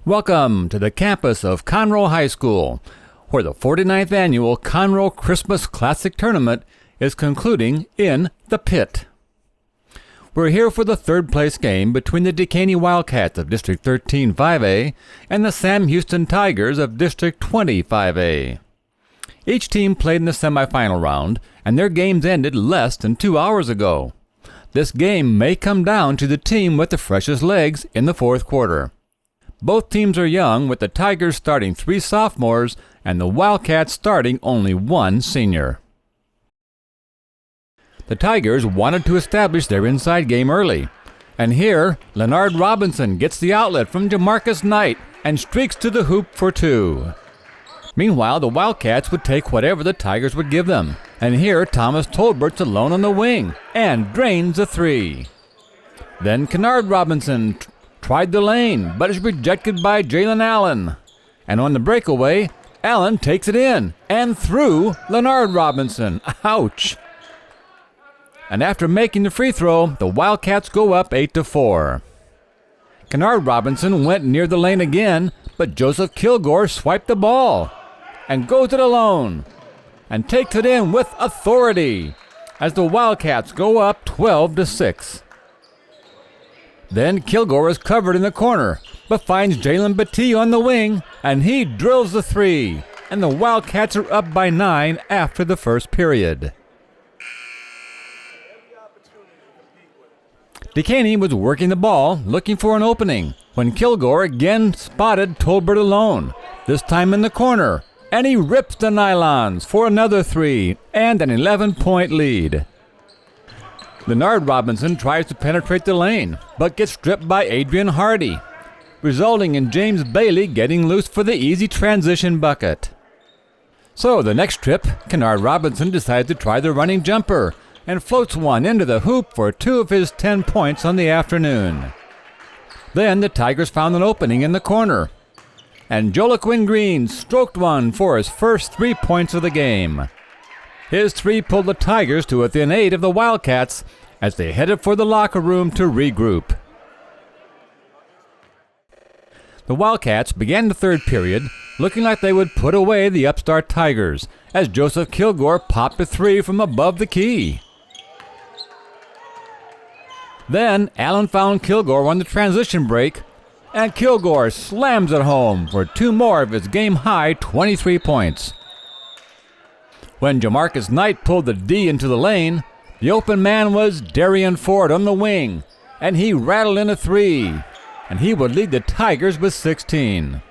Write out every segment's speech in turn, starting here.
Welcome to the campus of Conroe High School, where the 49th Annual Conroe Christmas Classic Tournament is concluding in the pit. We're here for the third place game between the Dekaney Wildcats of District 13 5A and the Sam Houston Tigers of District 20 5A. Each team played in the semifinal round, and their games ended less than 2 hours ago. This game may come down to the team with the freshest legs in the fourth quarter. Both teams are young, with the Tigers starting 3 sophomores and the Wildcats starting only 1 senior. The Tigers wanted to establish their inside game early, and here Leonard Robinson gets the outlet from Jamarcus Knight and streaks to the hoop for 2. Meanwhile, the Wildcats would take whatever the Tigers would give them, and here Thomas Tolbert's alone on the wing and drains a 3. Then Kennard Robinson tried the lane, but is rejected by Jalen Allen. And on the breakaway, Allen takes it in and through Leonard Robinson. Ouch! And after making the free throw, the Wildcats go up 8-4. Kennard Robinson went near the lane again, but Joseph Kilgore swiped the ball and goes it alone and takes it in with authority as the Wildcats go up 12-6. Then Kilgore is covered in the corner, but finds Jalen Battie on the wing, and he drills the 3, and the Wildcats are up by 9 after the first period. Dekaney was working the ball, looking for an opening, when Kilgore again spotted Tolbert alone, this time in the corner, and he rips the nylons for another 3 and an 11-point lead. Leonard Robinson tries to penetrate the lane, but gets stripped by Adrian Hardy, resulting in James Bailey getting loose for the easy transition bucket. So the next trip, Kennard Robinson decides to try the running jumper and floats one into the hoop for 2 of his 10 points on the afternoon. Then the Tigers found an opening in the corner, and Joaquin Green stroked one for his first 3 points of the game. His 3 pulled the Tigers to within 8 of the Wildcats as they headed for the locker room to regroup. The Wildcats began the third period looking like they would put away the upstart Tigers as Joseph Kilgore popped a 3 from above the key. Then Allen found Kilgore on the transition break, and Kilgore slams it home for 2 more of his game-high 23 points. When Jamarcus Knight pulled the D into the lane, the open man was Darian Ford on the wing, and he rattled in a 3, and he would lead the Tigers with 16.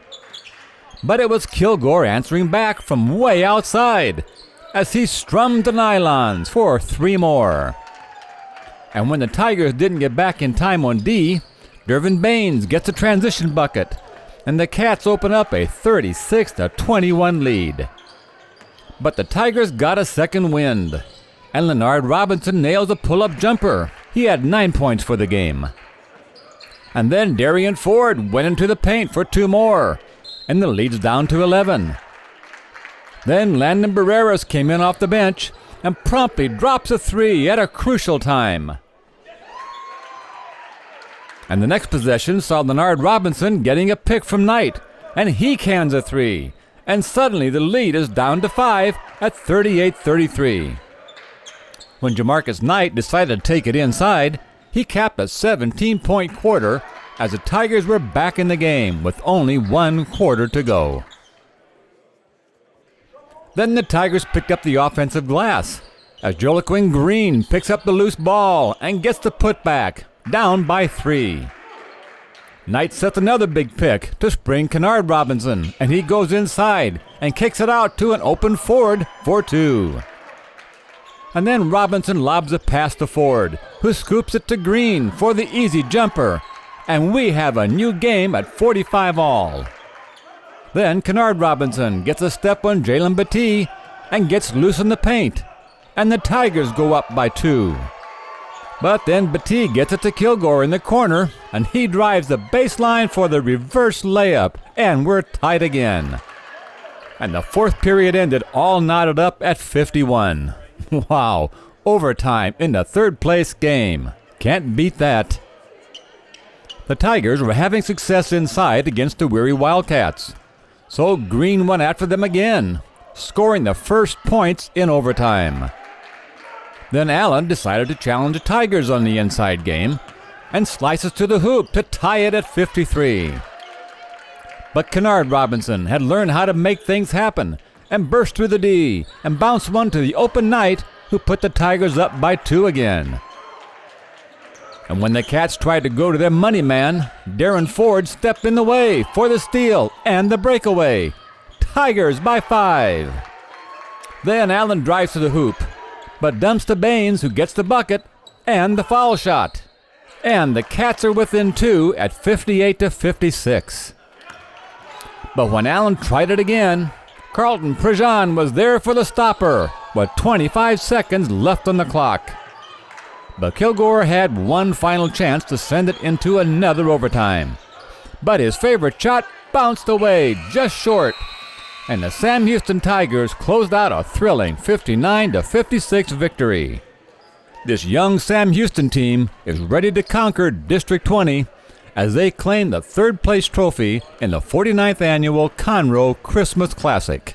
But it was Kilgore answering back from way outside as he strummed the nylons for 3 more. And when the Tigers didn't get back in time on D, Dervin Baines gets a transition bucket, and the Cats open up a 36-21 lead. But the Tigers got a second wind, and Leonard Robinson nails a pull-up jumper. He had 9 points for the game. And then Darian Ford went into the paint for 2 more, and the lead's down to 11. Then Landon Barreras came in off the bench and promptly drops a 3 at a crucial time. And the next possession saw Leonard Robinson getting a pick from Knight, and he cans a 3. And suddenly the lead is down to 5 at 38-33. When Jamarcus Knight decided to take it inside, he capped a 17-point quarter as the Tigers were back in the game with only 1 quarter to go. Then the Tigers picked up the offensive glass as Joaquin Green picks up the loose ball and gets the putback, down by 3. Knight sets another big pick to spring Kennard Robinson, and he goes inside and kicks it out to an open Ford for 2. And then Robinson lobs a pass to Ford, who scoops it to Green for the easy jumper, and we have a new game at 45 all. Then Kennard Robinson gets a step on Jalen Battie and gets loose in the paint, and the Tigers go up by 2. But then Battie gets it to Kilgore in the corner, and he drives the baseline for the reverse layup, and we're tied again. And the fourth period ended all knotted up at 51. Wow, overtime in the third place game. Can't beat that. The Tigers were having success inside against the weary Wildcats, so Green went after them again, scoring the first points in overtime. Then Allen decided to challenge the Tigers on the inside game and slices to the hoop to tie it at 53. But Kennard Robinson had learned how to make things happen and burst through the D and bounced one to the open Knight, who put the Tigers up by 2 again. And when the Cats tried to go to their money man, Darren Ford stepped in the way for the steal and the breakaway. Tigers by 5. Then Allen drives to the hoop, but dumps to Baines, who gets the bucket and the foul shot. And the Cats are within 2 at 58-56. But when Allen tried it again, Carlton Prejean was there for the stopper with 25 seconds left on the clock. But Kilgore had one final chance to send it into another overtime. But his favorite shot bounced away just short, and the Sam Houston Tigers closed out a thrilling 59-56 victory. This young Sam Houston team is ready to conquer District 20 as they claim the third-place trophy in the 49th Annual Conroe Christmas Classic.